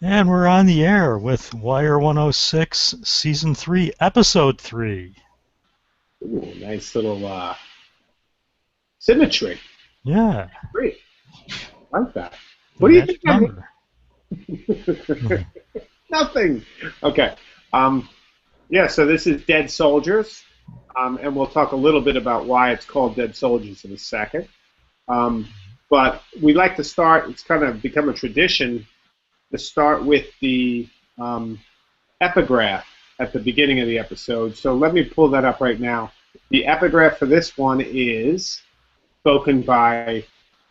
And we're on the air with Wire106 Season 3, Episode 3. Ooh, nice little symmetry. Yeah, Great. I like that. the What do you think magic I number. mean? Nothing. Okay. Um, yeah, so this is Dead Soldiers, and we'll talk a little bit about why it's called Dead Soldiers in a second. Um, but we like to start, it's kind of become a tradition to start with the epigraph at the beginning of the episode. So let me pull that up right now. The epigraph for this one is spoken by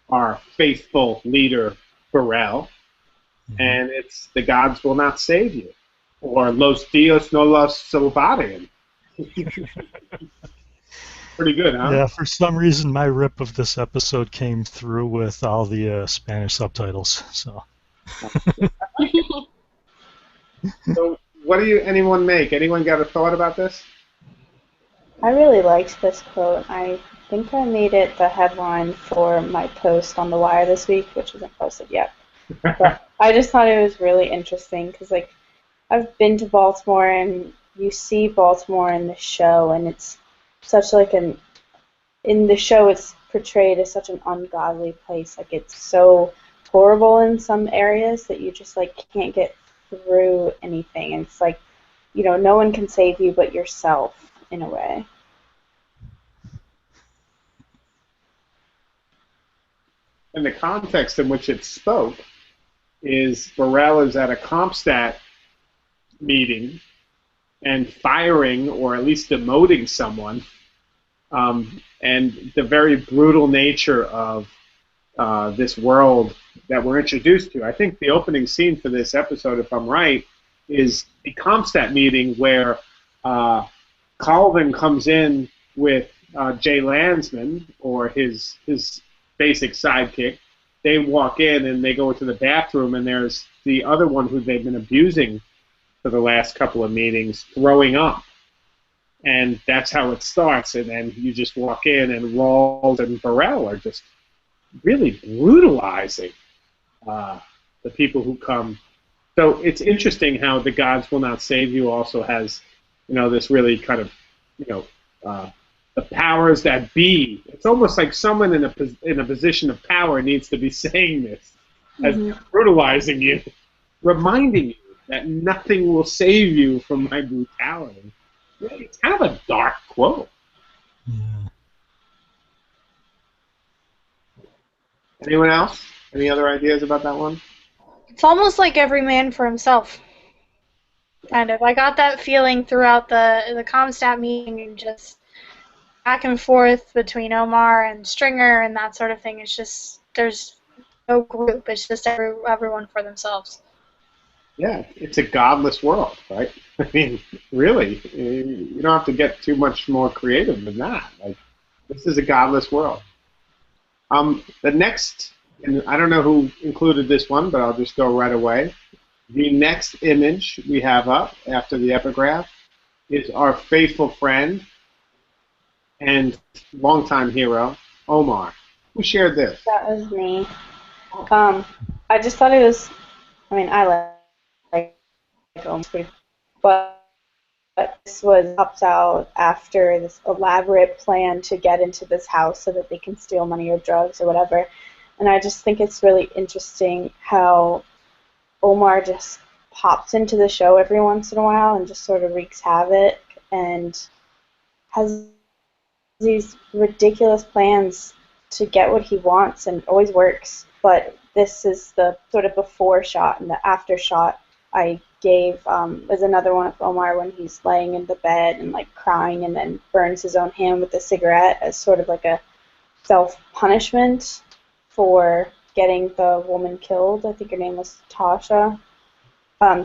our faithful leader, Burrell, Mhm. and it's "The gods will not save you," or "Los dios no los salvarán." Pretty good, huh? Yeah, for some reason, my rip of this episode came through with all the Spanish subtitles. So, So, what do you anyone make? Anyone got a thought about this? I really liked this quote. I think I made it the headline for my post on the Wire this week, which isn't posted yet. But I just thought it was really interesting because, like, I've been to Baltimore and you see Baltimore in the show, and it's such like an in the show it's portrayed as such an ungodly place. Like it's so horrible in some areas that you just like can't get through anything. And it's like, no one can save you but yourself in a way. And the context in which it spoke is Burrell is at a Compstat meeting and firing or at least demoting someone, and the very brutal nature of this world that we're introduced to. I think the opening scene for this episode, if I'm right, is the Comstat meeting where Calvin comes in with Jay Landsman, or his basic sidekick. They walk in and they go into the bathroom, and there's the other one who they've been abusing for the last couple of meetings throwing up. And that's how it starts. And then you just walk in, and Rawls and Burrell are just really brutalizing uh, the people who come. So it's interesting how the gods will not save you also has, this really kind of, you know, uh, the powers that be. It's almost like someone in a position of power needs to be saying this as Hmm. they're brutalizing you, reminding you that nothing will save you from my brutality. Really, it's kind of a dark quote. yeah. Anyone else? Any other ideas about that one? It's almost like every man for himself. Kind of. I got that feeling throughout the Comstat meeting and just back and forth between Omar and Stringer and that sort of thing. It's just there's no group. It's just everyone for themselves. Yeah, it's a godless world, right? I mean, really, you don't have to get too much more creative than that. Like, this is a godless world. The next, and I don't know who included this one, but I'll just go right away. The next image we have up after the epigraph is our faithful friend and longtime hero, Omar. Who shared this? That was me. Um, I just thought it was. I mean, I like almost pretty, but this was popped out after this elaborate plan to get into this house so that they can steal money or drugs or whatever. And I just think it's really interesting how Omar just pops into the show every once in a while and just sort of wreaks havoc and has these ridiculous plans to get what he wants and always works. But this is the sort of before shot, and the after shot I gave is another one of Omar when he's laying in the bed and like crying and then burns his own hand with a cigarette as sort of like a self punishment for getting the woman killed. I think her name was Tasha.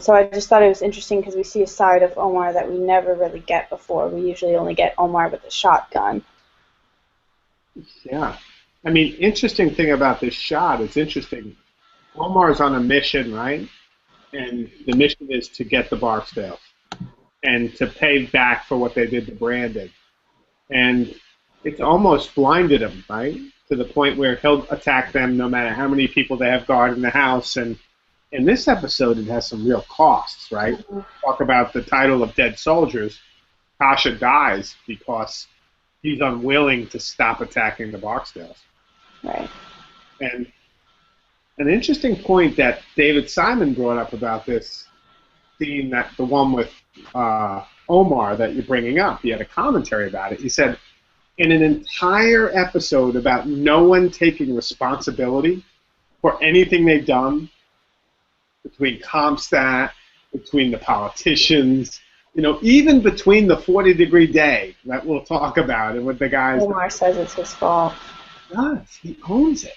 So I just thought it was interesting because we see a side of Omar that we never really get before. We usually only get Omar with a shotgun. Yeah. I mean, interesting thing about this shot, it's interesting. Omar's on a mission, right? And the mission is to get the Barksdale and to pay back for what they did to Brandon. And it's almost blinded him, right? To the point where he'll attack them no matter how many people they have guarding the house. And in this episode, it has some real costs, right? Talk about the title of Dead Soldiers. Tasha dies because he's unwilling to stop attacking the Barksdales. Right. And an interesting point that David Simon brought up about this scene, that the one with Omar that you're bringing up, he had a commentary about it. He said, in an entire episode about no one taking responsibility for anything they've done, between Comstat, between the politicians, even between the 40-degree day that we'll talk about, and with the guys. Omar says it's his fault. Yes, he owns it,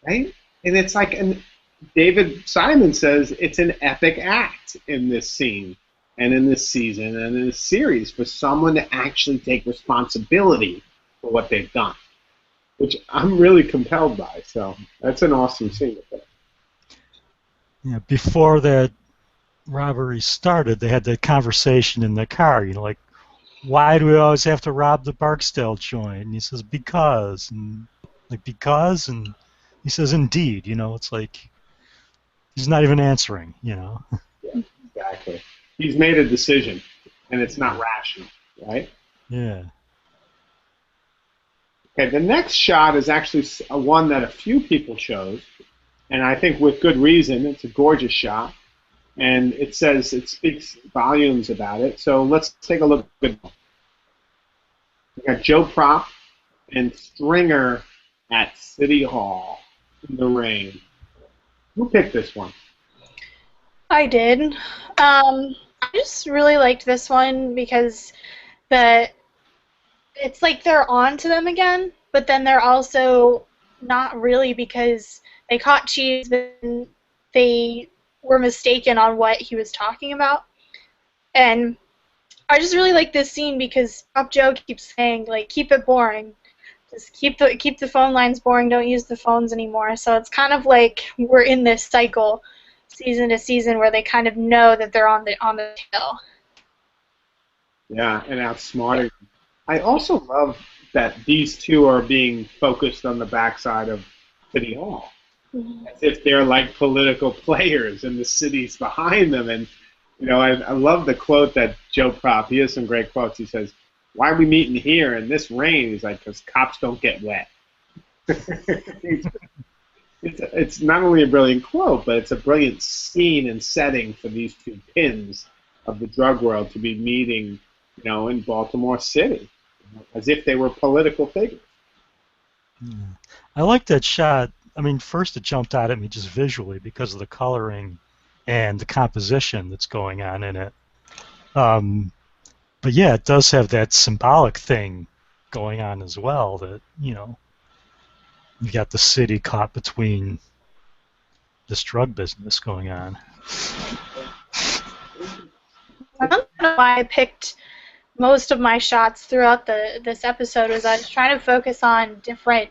right? And it's like, and David Simon says it's an epic act in this scene, and in this season, and in this series, for someone to actually take responsibility for what they've done, which I'm really compelled by. So that's an awesome scene. Yeah, before that robbery started, they had that conversation in the car. Like, why do we always have to rob the Barksdale joint? And he says, because. And like, because? And he says, indeed. It's like he's not even answering, Yeah, exactly. He's made a decision, and it's not rational, right? Yeah. Okay, the next shot is actually one that a few people chose, and I think with good reason. It's a gorgeous shot, and it speaks volumes about it. So let's take a look at it. We got Joe Prop and Stringer at City Hall in the rain. Who picked this one? I did. I just really liked this one because it's like they're on to them again, but then they're also not really, because they caught Cheese, but they were mistaken on what he was talking about. And I just really like this scene because Pop Joe keeps saying, like, keep it boring. Just keep the phone lines boring, don't use the phones anymore. So it's kind of like we're in this cycle, season to season, where they kind of know that they're on the tail. Yeah, and outsmarting. I also love that these two are being focused on the backside of City Hall, as if they're like political players and the city's behind them. And I love the quote that Joe Prop. He has some great quotes. He says, "Why are we meeting here in this rain?" He's like, "Because cops don't get wet." It's not only a brilliant quote, but it's a brilliant scene and setting for these two pins of the drug world to be meeting, in Baltimore City, as if they were political figures. Yeah. I like that shot. I mean, first it jumped out at me just visually because of the coloring and the composition that's going on in it. But yeah, it does have that symbolic thing going on as well, that, you got the city caught between this drug business going on. I don't know why I picked most of my shots throughout this episode. Was I was trying to focus on different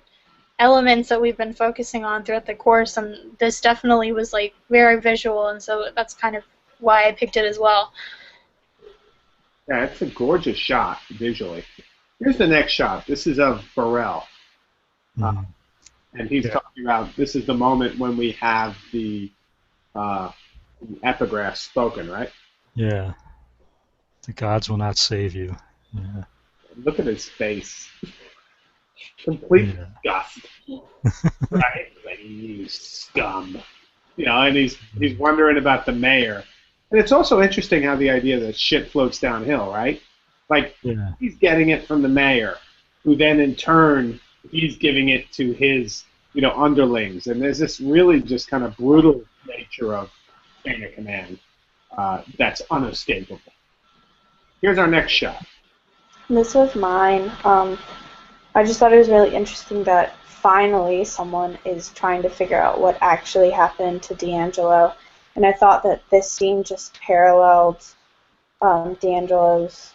elements that we've been focusing on throughout the course, and this definitely was like very visual, and so that's kind of why I picked it as well. Yeah, it's a gorgeous shot visually. Here's the next shot. This is of Burrell. And he's talking about, this is the moment when we have the epigraph spoken, right? Yeah. The gods will not save you. Yeah. Look at his face. Complete disgust. Right? Like, you scum. And he's wondering about the mayor. And it's also interesting how the idea that shit floats downhill, right? Like, he's getting it from the mayor, who then in turn, he's giving it to his, underlings. And there's this really just kind of brutal nature of chain of command that's unescapable. Here's our next shot. This was mine. I just thought it was really interesting that finally someone is trying to figure out what actually happened to D'Angelo. And I thought that this scene just paralleled D'Angelo's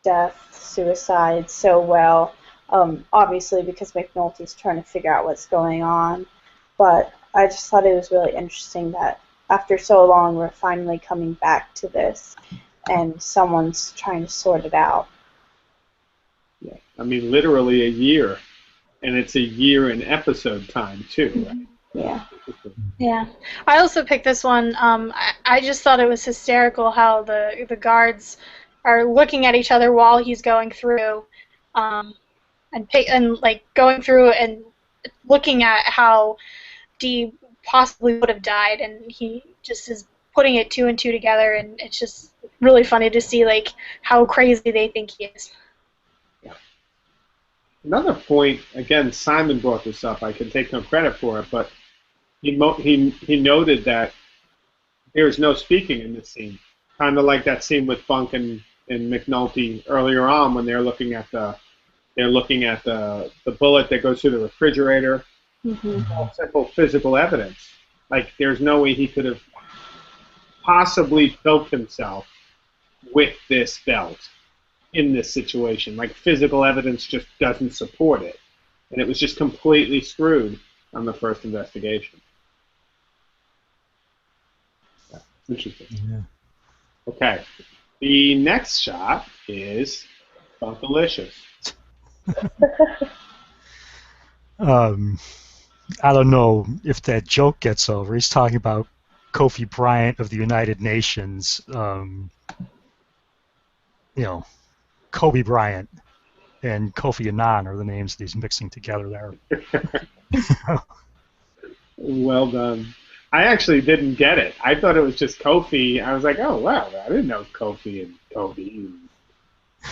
death, suicide so well. Obviously because McNulty's trying to figure out what's going on. But I just thought it was really interesting that after so long we're finally coming back to this and someone's trying to sort it out. Yeah, I mean literally a year. And it's a year in episode time too, right? Yeah. Yeah. I also picked this one. I just thought it was hysterical how the guards are looking at each other while he's going through, um, and like going through and looking at how Dee possibly would have died, and he just is putting it two and two together, and it's just really funny to see like how crazy they think he is. Another point, again, Simon brought this up. I can take no credit for it, but he noted that there's no speaking in this scene. Kind of like that scene with Bunk and McNulty earlier on when they're looking at the bullet that goes through the refrigerator. Mm-hmm. All simple physical evidence. Like there's no way he could have possibly choked himself with this belt in this situation. Like physical evidence just doesn't support it. And it was just completely screwed on the first investigation. Yeah, interesting. Yeah. Okay. The next shot is Funkalicious. I don't know if that joke gets over. He's talking about Kofi Bryant of the United Nations. Kobe Bryant and Kofi Annan are the names that he's mixing together there. Well done. I actually didn't get it. I thought it was just Kofi. I was like, oh, wow, I didn't know Kofi and Kobe.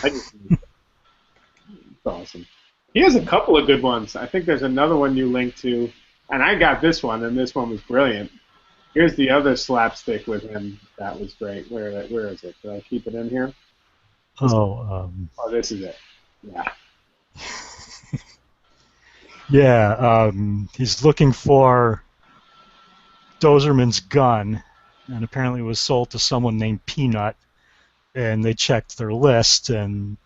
I just it's awesome. He has a couple of good ones. I think there's another one you linked to, and I got this one, and this one was brilliant. Here's the other slapstick with him. That was great. Where is it? Did I keep it in here? Oh, this is it. Yeah. Yeah, he's looking for Dozerman's gun, and apparently it was sold to someone named Peanut, and they checked their list, and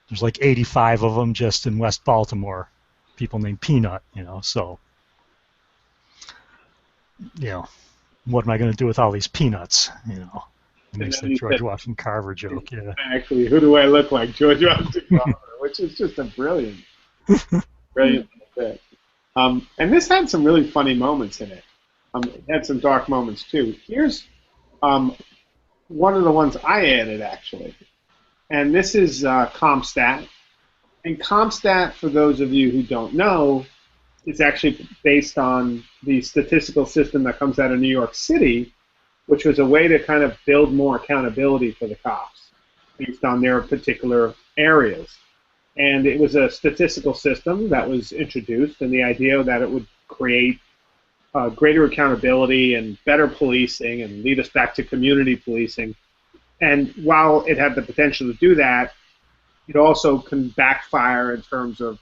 there's like 85 of them just in West Baltimore, people named Peanut, so, what am I going to do with all these peanuts, It makes that George Washington Carver joke, yeah. Exactly. Who do I look like? George Washington Carver, which is just a brilliant bit. And this had some really funny moments in it. It had some dark moments too. Here's one of the ones I added actually, and this is CompStat. And CompStat, for those of you who don't know, is actually based on the statistical system that comes out of New York City, which was a way to kind of build more accountability for the cops based on their particular areas. And it was a statistical system that was introduced, and the idea that it would create greater accountability and better policing and lead us back to community policing. And while it had the potential to do that, it also can backfire in terms of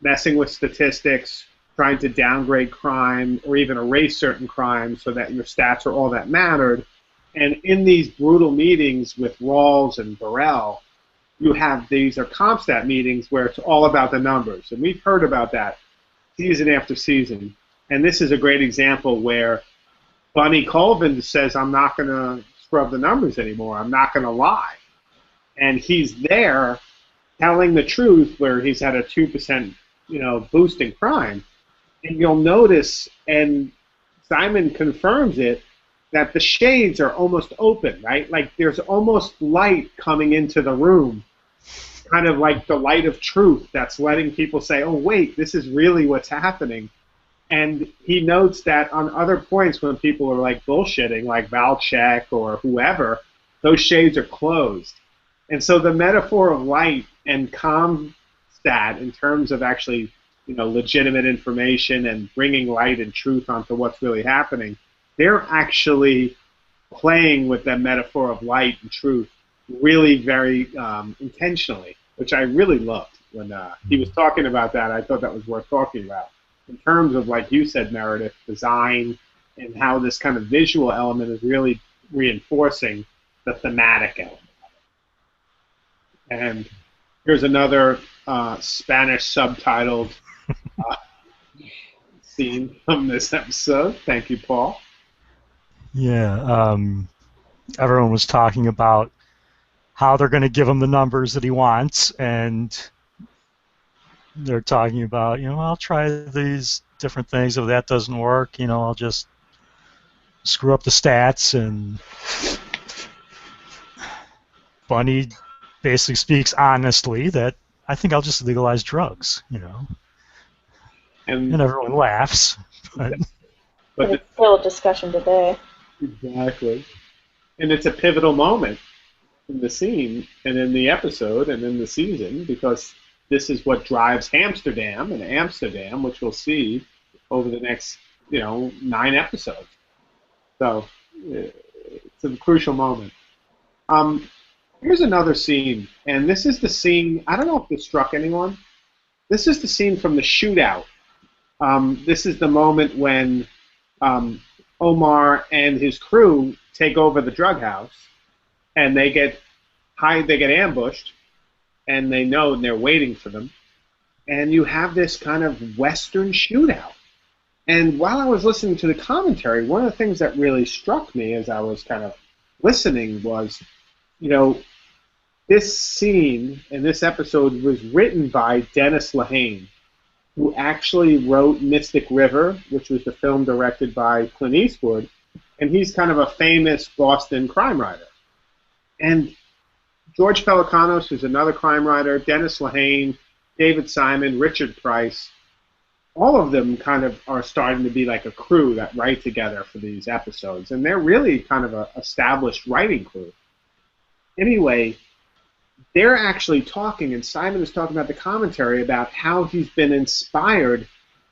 messing with statistics, trying to downgrade crime, or even erase certain crimes so that your stats are all that mattered. And in these brutal meetings with Rawls and Burrell, you have these are CompStat meetings where it's all about the numbers. And we've heard about that season after season. And this is a great example where Bunny Colvin says, I'm not going to scrub the numbers anymore. I'm not going to lie. And he's there telling the truth where he's had a 2% boost in crime. And you'll notice, and Simon confirms it, that the shades are almost open, right? Like there's almost light coming into the room, kind of like the light of truth that's letting people say, oh, wait, this is really what's happening. And he notes that on other points when people are like bullshitting, like Valchek or whoever, those shades are closed. And so the metaphor of light and CompStat in terms of actually, legitimate information and bringing light and truth onto what's really happening, they're actually playing with that metaphor of light and truth really very intentionally, which I really loved. When he was talking about that, I thought that was worth talking about. In terms of, like you said, Meredith, design and how this kind of visual element is really reinforcing the thematic element. And here's another Spanish subtitled scene from this episode. Thank you, Paul. Yeah, everyone was talking about how they're going to give him the numbers that he wants, and they're talking about, I'll try these different things. If that doesn't work, I'll just screw up the stats. And Bunny basically speaks honestly that I think I'll just legalize drugs, And and everyone laughs. But But but it's still a discussion today. exactly, and it's a pivotal moment in the scene and in the episode and in the season because this is what drives Amsterdam and Amsterdam, which we'll see over the next 9 episodes. So it's a crucial moment. Um, Here's another scene, and this is the scene. I don't know if this struck anyone. This is the scene from the shootout. This is the moment when Omar and his crew take over the drug house, and they get ambushed, and they know, and they're waiting for them. And you have this kind of Western shootout. And while I was listening to the commentary, one of the things that really struck me as I was kind of listening was, this scene in this episode was written by Dennis Lehane, who actually wrote Mystic River, which was the film directed by Clint Eastwood, and he's kind of a famous Boston crime writer. And George Pelecanos, who's another crime writer, Dennis Lehane, David Simon, Richard Price, all of them kind of are starting to be like a crew that write together for these episodes, and they're really kind of an established writing crew. Anyway, they're actually talking, and Simon is talking about the commentary about how he's been inspired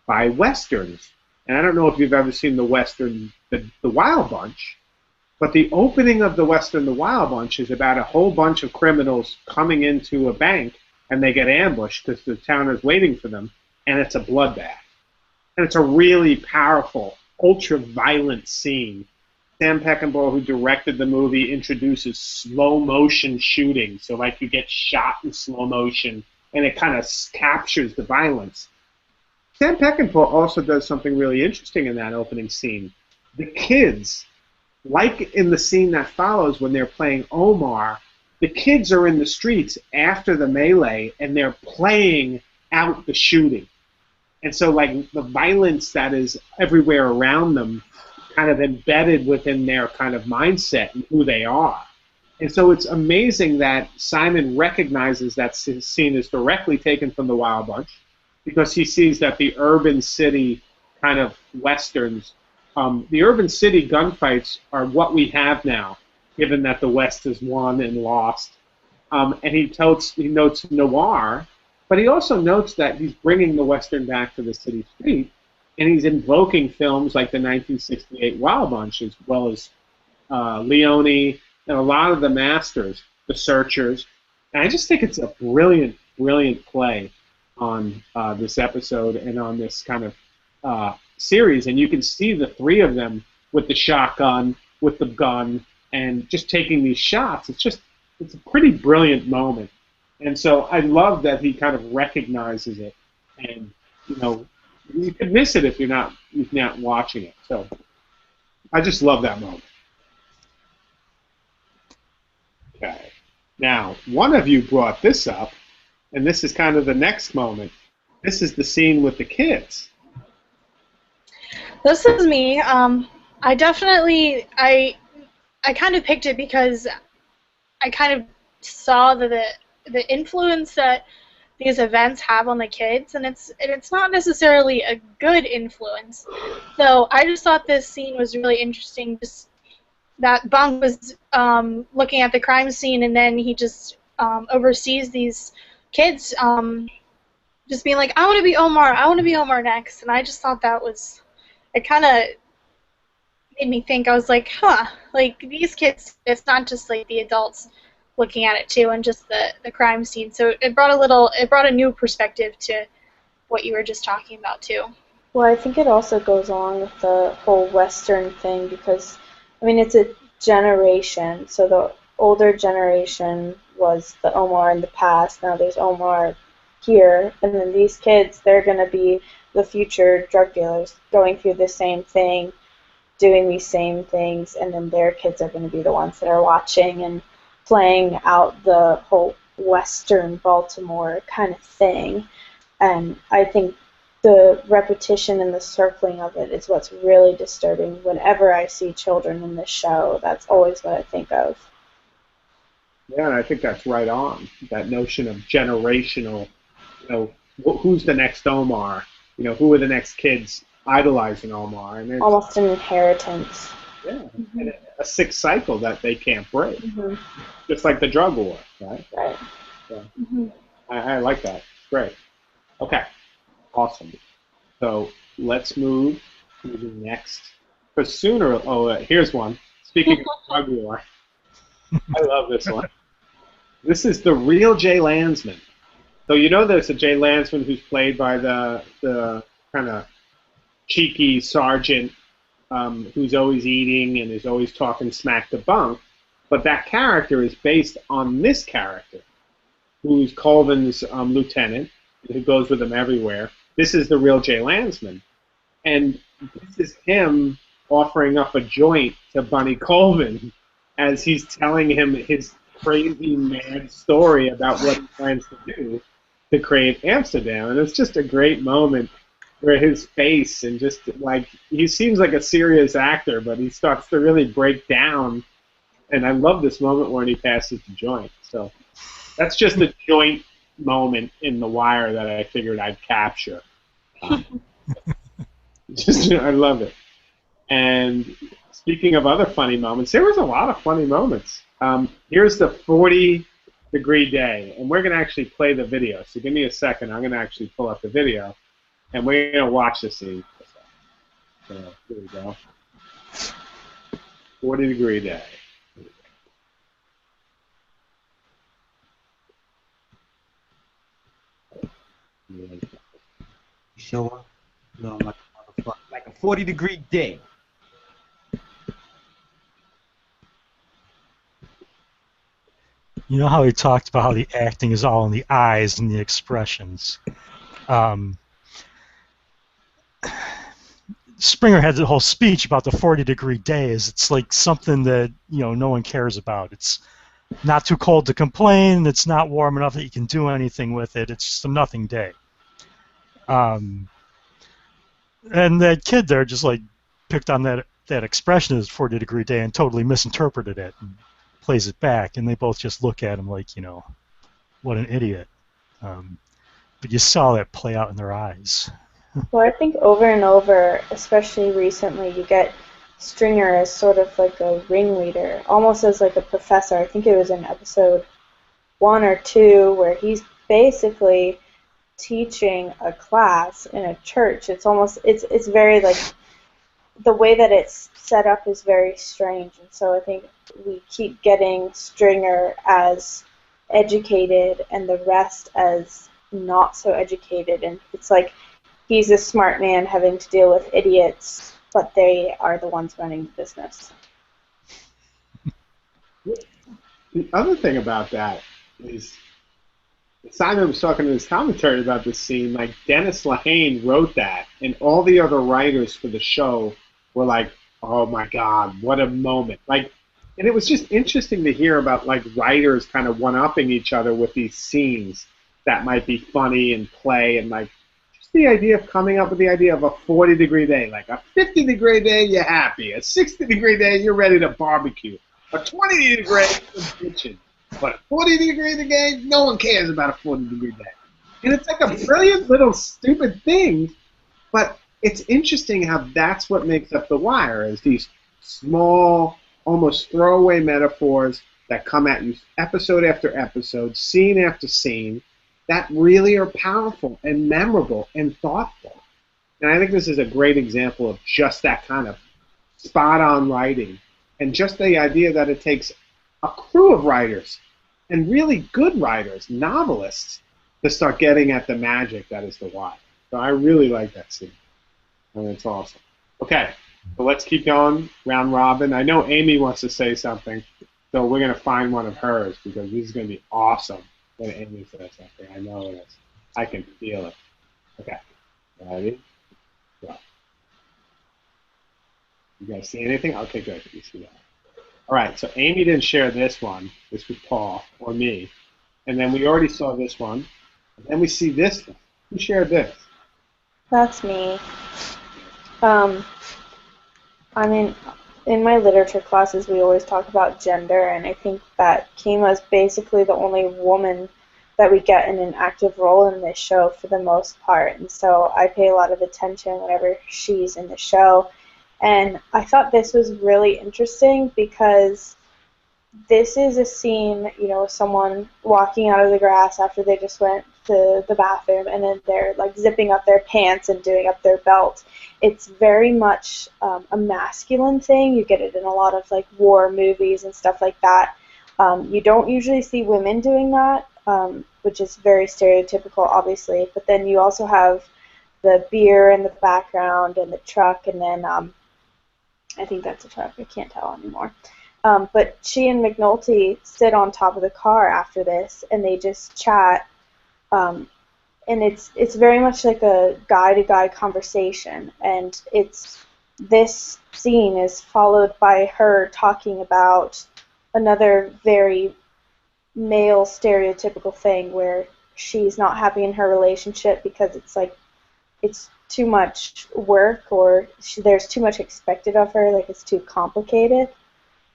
by Westerns. And I don't know if you've ever seen the Western, the Wild Bunch, but the opening of the Western, the Wild Bunch, is about a whole bunch of criminals coming into a bank, and they get ambushed because the town is waiting for them, and it's a bloodbath. And it's a really powerful, ultra-violent scene. Sam Peckinpah, who directed the movie, introduces slow-motion shooting. So, like, you get shot in slow motion, and it kind of captures the violence. Sam Peckinpah also does something really interesting in that opening scene. The kids, like in the scene that follows when they're playing Omar, the kids are in the streets after the melee, and they're playing out the shooting. And so, like, the violence that is everywhere around them kind of embedded within their kind of mindset and who they are. And so it's amazing that Simon recognizes that scene is directly taken from the Wild Bunch because he sees that the urban city kind of westerns, the urban city gunfights are what we have now, given that the West has won and lost. And he notes noir, but he also notes that he's bringing the Western back to the city street, and he's invoking films like the 1968 Wild Bunch, as well as Leone and a lot of the masters, The Searchers. And I just think it's a brilliant, brilliant play on this episode and on this kind of series. And you can see the three of them with the shotgun, with the gun, and just taking these shots. It's a pretty brilliant moment. And so I love that he kind of recognizes it, and you could miss it if you're not watching it. So I just love that moment. Okay. Now, one of you brought this up, and this is kind of the next moment. This is the scene with the kids. This is me. I definitely I kind of picked it because I kind of saw the influence that these events have on the kids, and it's not necessarily a good influence. So I just thought this scene was really interesting. Just that Bunk was looking at the crime scene, and then he just oversees these kids just being like, I want to be Omar, I want to be Omar next. And I just thought it kind of made me think. I was like, like these kids, it's not just like the adults looking at it too, and just the crime scene. So it brought a new perspective to what you were just talking about too. Well, I think it also goes along with the whole Western thing because, I mean, it's a generation. So the older generation was the Omar in the past. Now there's Omar here, and then these kids, they're going to be the future drug dealers going through the same thing, doing these same things, and then their kids are going to be the ones that are watching and playing out the whole Western Baltimore kind of thing. And I think the repetition and the circling of it is what's really disturbing. Whenever I see children in this show, that's always what I think of. Yeah, and I think that's right on. That notion of generational, who's the next Omar? Who are the next kids idolizing Omar? And it's almost an inheritance. Yeah, and a sick cycle that they can't break. Mm-hmm. Just like the drug war, right? Right. Yeah. I like that. Great. Okay. Awesome. So let's move to the next. Because here's one. Speaking of drug war, I love this one. This is the real Jay Landsman. So there's a Jay Landsman who's played by the kind of cheeky sergeant who's always eating and is always talking smack to Bunk. But that character is based on this character, who's Colvin's lieutenant, who goes with him everywhere. This is the real Jay Landsman. And this is him offering up a joint to Bunny Colvin as he's telling him his crazy, mad story about what he plans to do to create Amsterdam. And it's just a great moment where his face and just like, he seems like a serious actor, but he starts to really break down. And I love this moment when he passes the joint. So that's just a joint moment in The Wire that I figured I'd capture. I love it. And speaking of other funny moments, there was a lot of funny moments. Here's the 40-degree day, and we're going to actually play the video. So give me a second. I'm going to actually pull up the video, and we're going to watch the scene. So here we go. 40-degree day. Show up, like a 40-degree day. You know how he talked about how the acting is all in the eyes and the expressions. Springer had the whole speech about the 40-degree days. It's like something that no one cares about. It's not too cold to complain. It's not warm enough that you can do anything with it. It's just a nothing day. And that kid there just like picked on that expression as 40-degree day and totally misinterpreted it and plays it back. And they both just look at him like, what an idiot. But you saw that play out in their eyes. Well, I think over and over, especially recently, you get Stringer as sort of like a ringleader, almost as like a professor. I think it was in episode 1 or 2 where he's basically teaching a class in a church. It's almost, it's very like, the way that it's set up is very strange. And so I think we keep getting Stringer as educated and the rest as not so educated. And it's like, he's a smart man having to deal with idiots, but they are the ones running the business. The other thing about that is, Simon was talking in his commentary about this scene, like Dennis Lehane wrote that, and all the other writers for the show were like, oh my God, what a moment. And it was just interesting to hear about like writers kind of one-upping each other with these scenes that might be funny and play and like, the idea of coming up with the idea of a 40-degree day, like a 50-degree day, you're happy. A 60-degree day, you're ready to barbecue. A 20-degree, you're bitching. But a 40-degree day, no one cares about a 40-degree day. And it's like a brilliant little stupid thing, but it's interesting how that's what makes up The Wire, is these small, almost throwaway metaphors that come at you episode after episode, scene after scene, that really are powerful and memorable and thoughtful. And I think this is a great example of just that kind of spot-on writing, and just the idea that it takes a crew of writers, and really good writers, novelists, to start getting at the magic that is The Wire. So I really like that scene, and it's awesome. Okay, so let's keep going, round robin. I know Amy wants to say something, so we're going to find one of hers, because this is going to be awesome. When Amy says something, I know it is. I can feel it. Okay. Ready? Go. You guys see anything? Okay, good. You see that. All right, so Amy didn't share this one. This was Paul or me. And then we already saw this one. And then we see this one. Who shared this? That's me. Um, I mean, in my literature classes, we always talk about gender, and I think that Kima is basically the only woman that we get in an active role in this show for the most part. And so I pay a lot of attention whenever she's in the show. And I thought this was really interesting because this is a scene, someone walking out of the grass after they just went to the bathroom, and then they're like zipping up their pants and doing up their belt. It's very much a masculine thing. You get it in a lot of like war movies and stuff like that. You don't usually see women doing that, which is very stereotypical, obviously. But then you also have the beer in the background and the truck, and then I think that's a truck. I can't tell anymore. But she and McNulty sit on top of the car after this, and they just chat. And it's very much like a guy-to-guy conversation. And this scene is followed by her talking about another very male stereotypical thing where she's not happy in her relationship because it's too much work, or there's too much expected of her, like it's too complicated.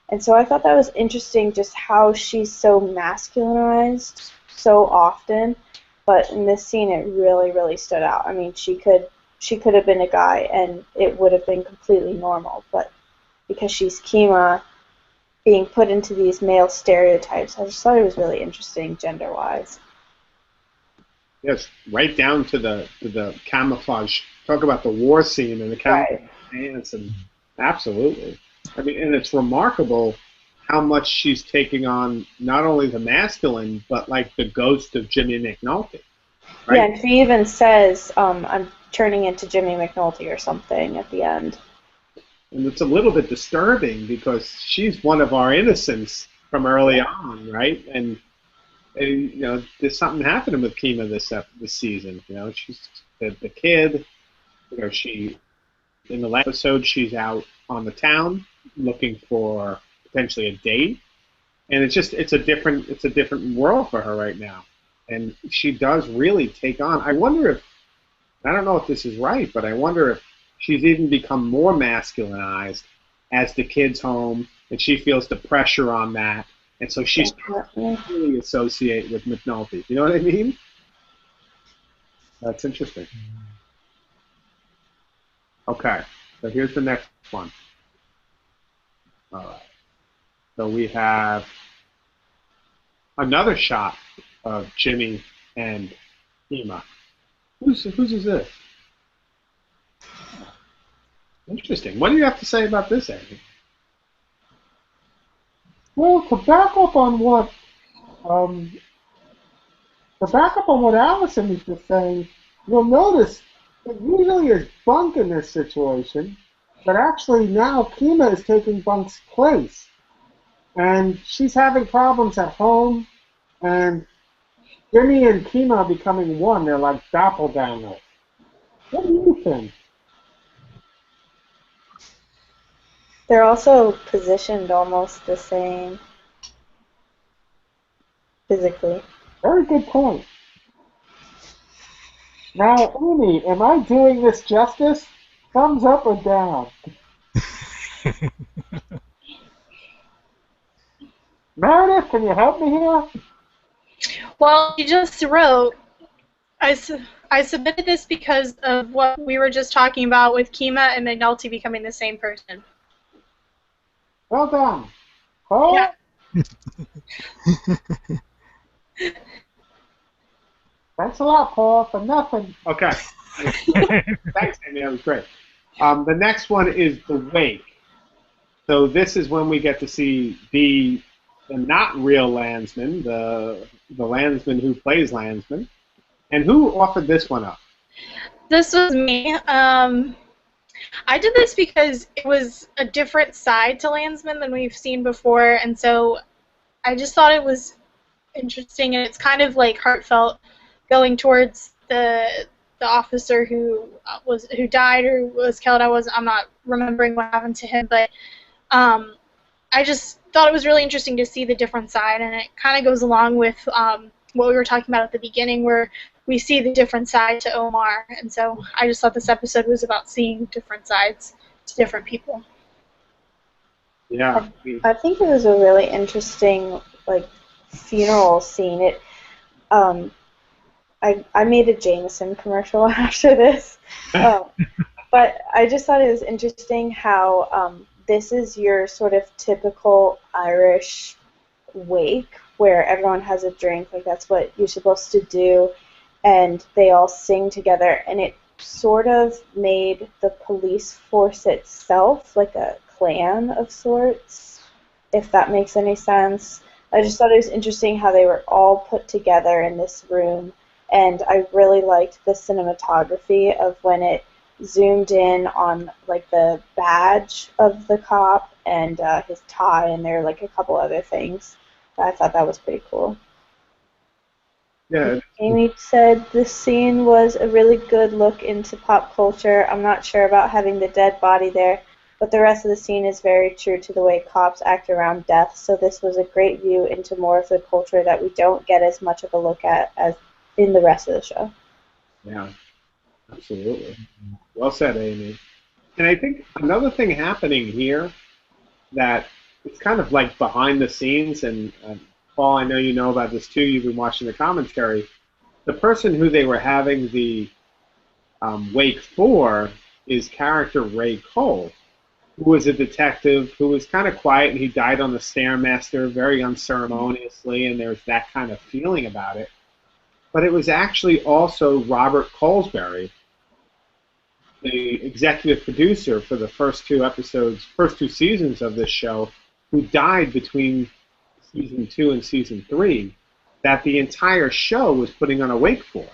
And so I thought that was interesting, just how she's so masculinized so often, but in this scene it really, really stood out. I mean, she could have been a guy and it would have been completely normal, but because she's Kima being put into these male stereotypes, I just thought it was really interesting gender-wise. Yes, right down to the camouflage. Talk about the war scene and the camouflage pants, and absolutely. I mean, and it's remarkable how much she's taking on not only the masculine, but like the ghost of Jimmy McNulty. Right? Yeah, and she even says, I'm turning into Jimmy McNulty or something at the end. And it's a little bit disturbing because she's one of our innocents from early on, right? And there's something happening with Kima this season. She's the kid. She in the last episode she's out on the town looking for potentially a date, and it's a different world for her right now, and she does really take on. I don't know if this is right, but I wonder if she's even become more masculinized as the kid's home, and she feels the pressure on that, and so she's really associate with McNulty. You know what I mean? That's interesting. Okay, so here's the next one. All right. So we have another shot of Jimmy and Kima. Whose is this? Interesting. What do you have to say about this, Andy? Well, to back up on what Allison was just saying, you'll notice it usually is Bunk in this situation, but actually now Kima is taking Bunk's place. And she's having problems at home, and Jimmy and Kima are becoming one. They're like doppelgangers. What do you think? They're also positioned almost the same physically. Very good point. Now, Amy, am I doing this justice? Thumbs up or down? Meredith, can you help me here? Well, you just wrote, I submitted this because of what we were just talking about with Kima and McNulty becoming the same person. Well done. Paul? Yeah. Thanks a lot, Paul, for nothing. Okay. Thanks, Amy. That was great. The next one is The Wake. So this is when we get to see the not real Landsman, the Landsman who plays Landsman. And who offered this one up? This was me. I did this because it was a different side to Landsman than we've seen before, and so I just thought it was interesting, and it's kind of like heartfelt, going towards the officer who died or was killed. I'm not remembering what happened to him, but I just thought it was really interesting to see the different side, and it kind of goes along with what we were talking about at the beginning, where we see the different side to Omar. And so I just thought this episode was about seeing different sides to different people. Yeah. I think it was a really interesting like funeral scene. I made a Jameson commercial after this, but I just thought it was interesting how this is your sort of typical Irish wake where everyone has a drink, like that's what you're supposed to do, and they all sing together, and it sort of made the police force itself like a clan of sorts, if that makes any sense. I just thought it was interesting how they were all put together in this room, and I really liked the cinematography of when it zoomed in on like the badge of the cop and his tie, and there were like a couple other things. I thought that was pretty cool. Yeah. Amy said the scene was a really good look into pop culture. I'm not sure about having the dead body there, but the rest of the scene is very true to the way cops act around death, so this was a great view into more of the culture that we don't get as much of a look at as in the rest of the show. Yeah, absolutely. Well said, Amy. And I think another thing happening here that it's kind of like behind the scenes, and Paul, I know you know about this too. You've been watching the commentary. The person who they were having the wake for is character Ray Cole, who was a detective who was kind of quiet, and he died on the Stairmaster very unceremoniously, and there's that kind of feeling about it. But it was actually also Robert Colesbury, the executive producer for the first two seasons of this show, who died between season 2 and season 3, that the entire show was putting on a wake for.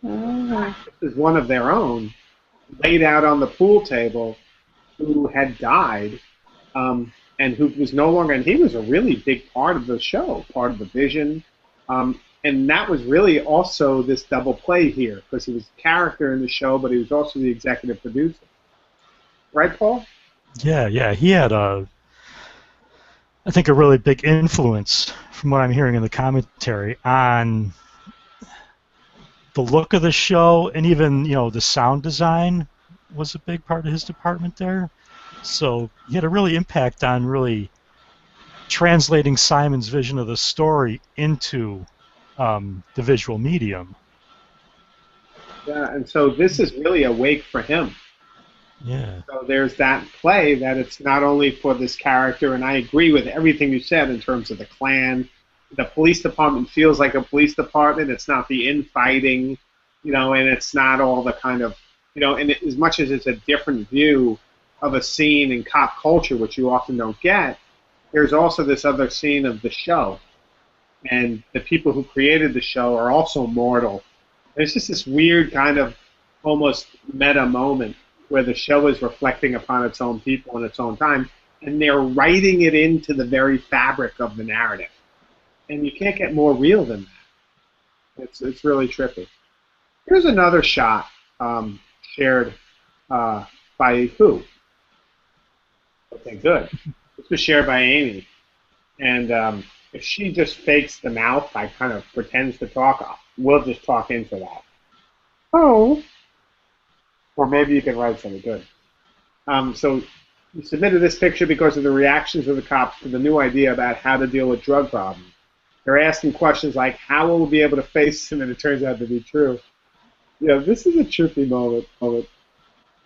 This is one of their own, laid out on the pool table, who had died, and who was no longer, and he was a really big part of the show, part of the vision. And that was really also this double play here, because he was a character in the show, but he was also the executive producer. Right, Paul? Yeah. He had I think, a really big influence, from what I'm hearing in the commentary, on the look of the show, and even, the sound design was a big part of his department there. So he had a really impact on really translating Simon's vision of the story into the visual medium. Yeah, and so this is really a wake for him. Yeah. So there's that play that it's not only for this character, and I agree with everything you said in terms of the clan. The police department feels like a police department. It's not the infighting, and it's not all the kind of, and as much as it's a different view of a scene in cop culture, which you often don't get, there's also this other scene of the show. And the people who created the show are also mortal. There's just this weird kind of almost meta moment where the show is reflecting upon its own people in its own time, and they're writing it into the very fabric of the narrative. And you can't get more real than that. It's really trippy. Here's another shot shared by who? Okay, good. This was shared by Amy. And if she just fakes the mouth, I kind of pretends to talk, we'll just talk into that. Oh. Or maybe you can write something good. So you submitted this picture because of the reactions of the cops to the new idea about how to deal with drug problems. They're asking questions like, how will we be able to face them, and it turns out to be true. This is a trippy moment.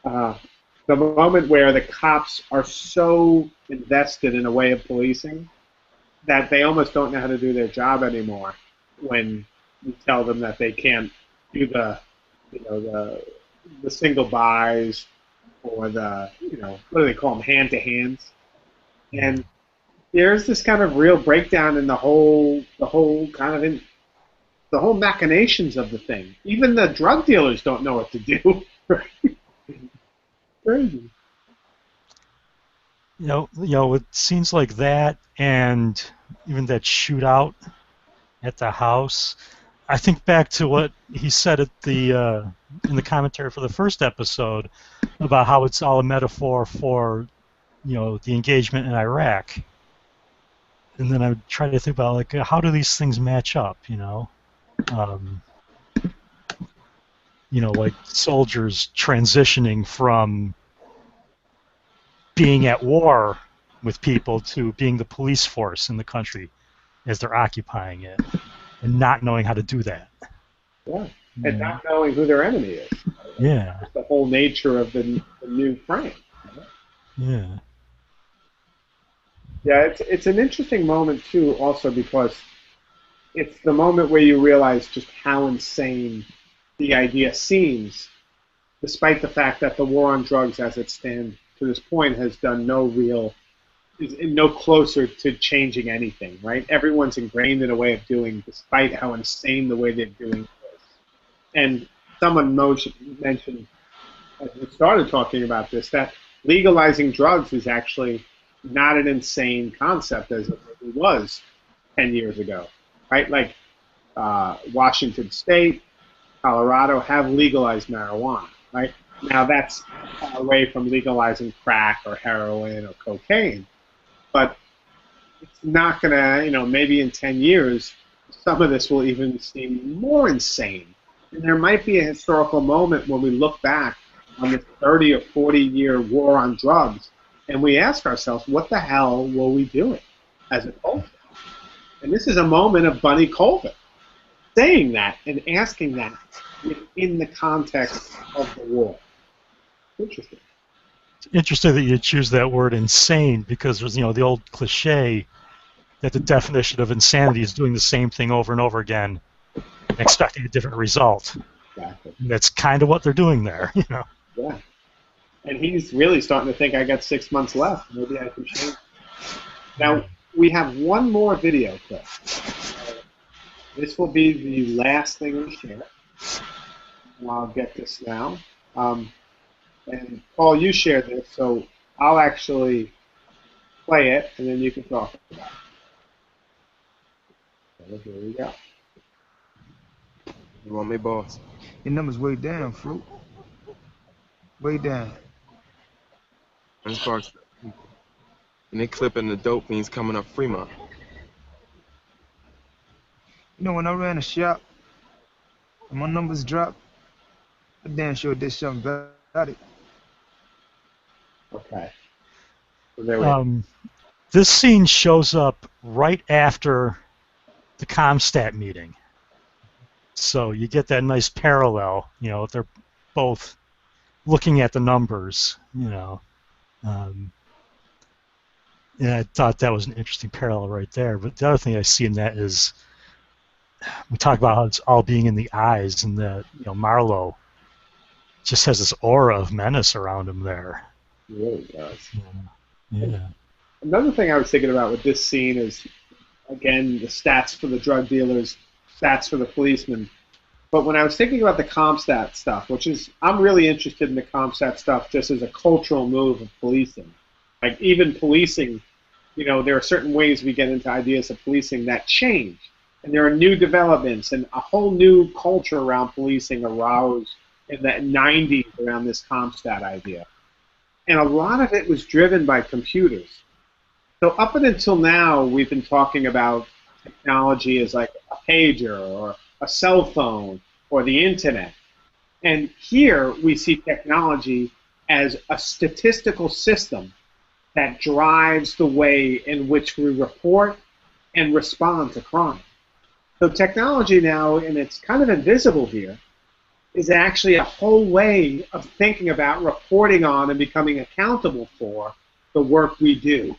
The moment where the cops are so invested in a way of policing that they almost don't know how to do their job anymore when you tell them that they can't do the single buys or the, what do they call them, hand-to-hands. And there's this kind of real breakdown in the whole machinations of the thing. Even the drug dealers don't know what to do. Crazy. With scenes like that, and even that shootout at the house, I think back to what he said at the in the commentary for the first episode about how it's all a metaphor for the engagement in Iraq. And then I would try to think about, like, how do these things match up? like soldiers transitioning from being at war with people to being the police force in the country as they're occupying it, and not knowing how to do that. Yeah, and not knowing who their enemy is. Yeah. That's the whole nature of the new frame. Yeah. Yeah, it's an interesting moment too, also because it's the moment where you realize just how insane the idea seems, despite the fact that the war on drugs, as it stands to this point, has done is no closer to changing anything. Right? Everyone's ingrained in a way of doing, despite how insane the way they're doing is. And someone mentioned, as we started talking about this, that legalizing drugs is actually not an insane concept as it was 10 years ago, right? Like Washington State, Colorado have legalized marijuana, right? Now that's far away from legalizing crack or heroin or cocaine, but it's not going to, maybe in 10 years, some of this will even seem more insane. And there might be a historical moment when we look back on this 30 or 40-year war on drugs, and we ask ourselves, what the hell were we doing as a culture? And this is a moment of Bunny Colvin saying that and asking that in the context of the war. Interesting. It's interesting that you choose that word insane, because there's, the old cliche that the definition of insanity is doing the same thing over and over again and expecting a different result. Exactly. And that's kind of what they're doing there, Yeah. And he's really starting to think, I got 6 months left. Maybe I can change. Now, we have one more video clip. This will be the last thing we share. And I'll get this now. And Paul, you shared this, so I'll actually play it, and then you can talk about it. So here we go. You want me, boss? Your number's way down, Fruit. Way down. And sparks people. And they clipping the dope fiends coming up Fremont. When I ran a shop and my numbers dropped, I damn sure did something about it. Okay. So there we go. This scene shows up right after the Comstat meeting. So you get that nice parallel, they're both looking at the numbers, and I thought that was an interesting parallel right there. But the other thing I see in that is we talk about how it's all being in the eyes, and that Marlowe just has this aura of menace around him there. It really does. Yeah. Another thing I was thinking about with this scene is, again, the stats for the drug dealers, stats for the policemen. But when I was thinking about the Comstat stuff, which is, I'm really interested in the Comstat stuff just as a cultural move of policing. Like even policing, there are certain ways we get into ideas of policing that change. And there are new developments, and a whole new culture around policing arose in the 90s around this Comstat idea. And a lot of it was driven by computers. So up until now, we've been talking about technology as like a pager or a cell phone or the internet. And here we see technology as a statistical system that drives the way in which we report and respond to crime. So technology now, and it's kind of invisible here, is actually a whole way of thinking about reporting on and becoming accountable for the work we do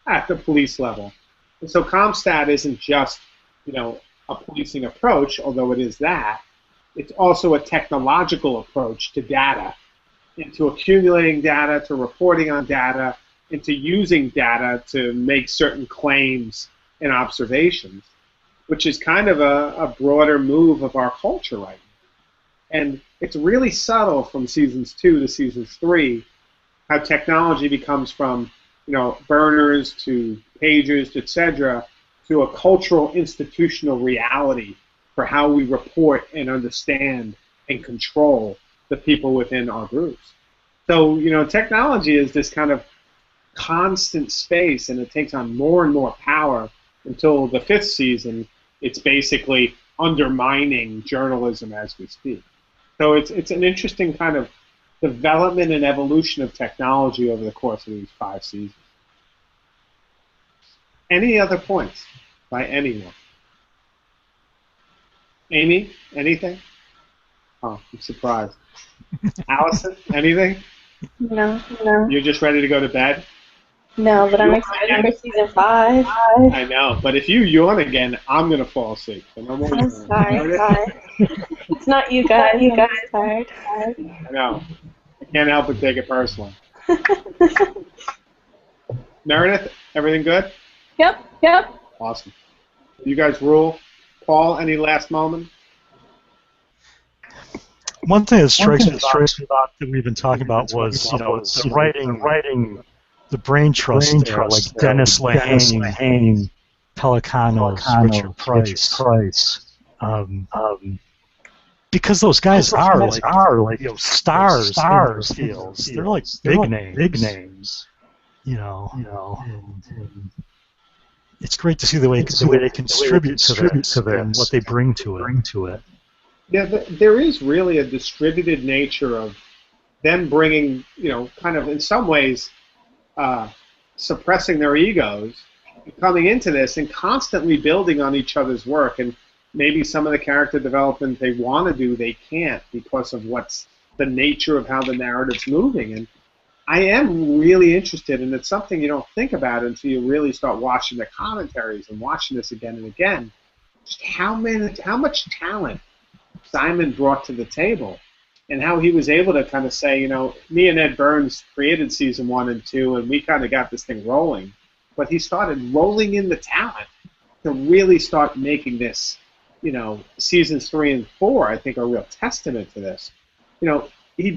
at the police level. And so Comstat isn't just, a policing approach, although it is that. It's also a technological approach to data, into accumulating data, to reporting on data, into using data to make certain claims and observations, which is kind of a broader move of our culture right now. And it's really subtle from seasons 2 to seasons 3, how technology becomes from, burners to pagers, etc., to a cultural institutional reality for how we report and understand and control the people within our groups. So, technology is this kind of constant space, and it takes on more and more power until the 5th season. It's basically undermining journalism as we speak. So it's an interesting kind of development and evolution of technology over the course of these 5 seasons. Any other points by anyone? Amy, anything? Oh, I'm surprised. Allison, anything? No. You're just ready to go to bed? No, but I'm excited for season 5. I know, but if you yawn again, I'm going to fall asleep. So no more I'm yawning. sorry. It's not you guys. I'm just tired. I know. I can't help but take it personally. Meredith, everything good? Yep. Awesome. You guys rule. Paul, any last moment? One thing that strikes me about that we've been talking about was, the writing, the brain trust there, like Dennis Lehane, Pelicanos, Richard Price. Because those guys are like stars in their fields. They're like big names. And it's great to see the way they contribute to this and what they bring to it. Yeah, there is really a distributed nature of them bringing, kind of in some ways suppressing their egos, coming into this and constantly building on each other's work. And maybe some of the character development they want to do, they can't because of what's the nature of how the narrative's moving. And I am really interested, and it's something you don't think about until you really start watching the commentaries and watching this again and again, just how much talent Simon brought to the table, and how he was able to kind of say, me and Ed Burns created season 1 and 2, and we kind of got this thing rolling. But he started rolling in the talent to really start making this, seasons 3 and 4, I think, are a real testament to this.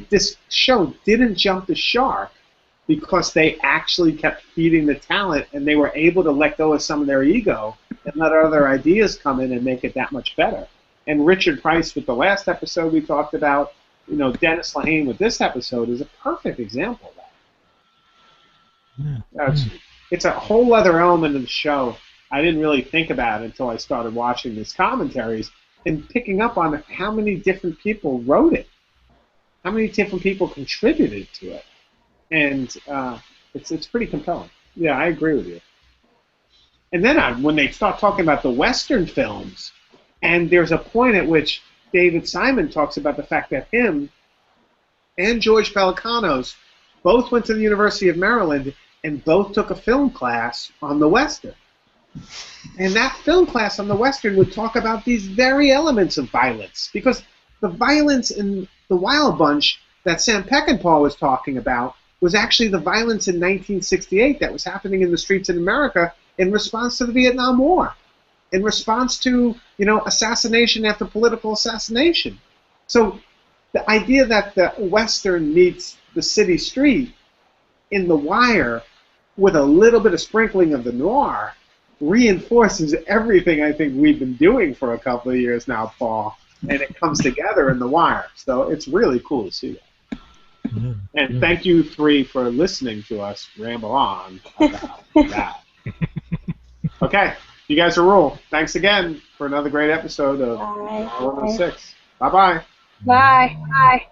This show didn't jump the shark because they actually kept feeding the talent, and they were able to let go of some of their ego and let other ideas come in and make it that much better. And Richard Price with the last episode we talked about, Dennis Lehane with this episode is a perfect example of that. It's a whole other element of the show I didn't really think about until I started watching these commentaries and picking up on how many different people wrote it, how many different people contributed to it. And it's pretty compelling. Yeah, I agree with you. And then when they start talking about the Western films, and there's a point at which David Simon talks about the fact that him and George Pelicanos both went to the University of Maryland and both took a film class on the Western. And that film class on the Western would talk about these very elements of violence, because the violence in the Wild Bunch that Sam Peckinpah was talking about was actually the violence in 1968 that was happening in the streets in America in response to the Vietnam War, in response to, assassination after political assassination. So the idea that the Western meets the city street in The Wire with a little bit of sprinkling of the noir reinforces everything I think we've been doing for a couple of years now, Paul, and it comes together in The Wire. So it's really cool to see that. And thank you 3 for listening to us ramble on about that. Okay, you guys are rule. Thanks again for another great episode of Wire106. Bye-bye. Bye.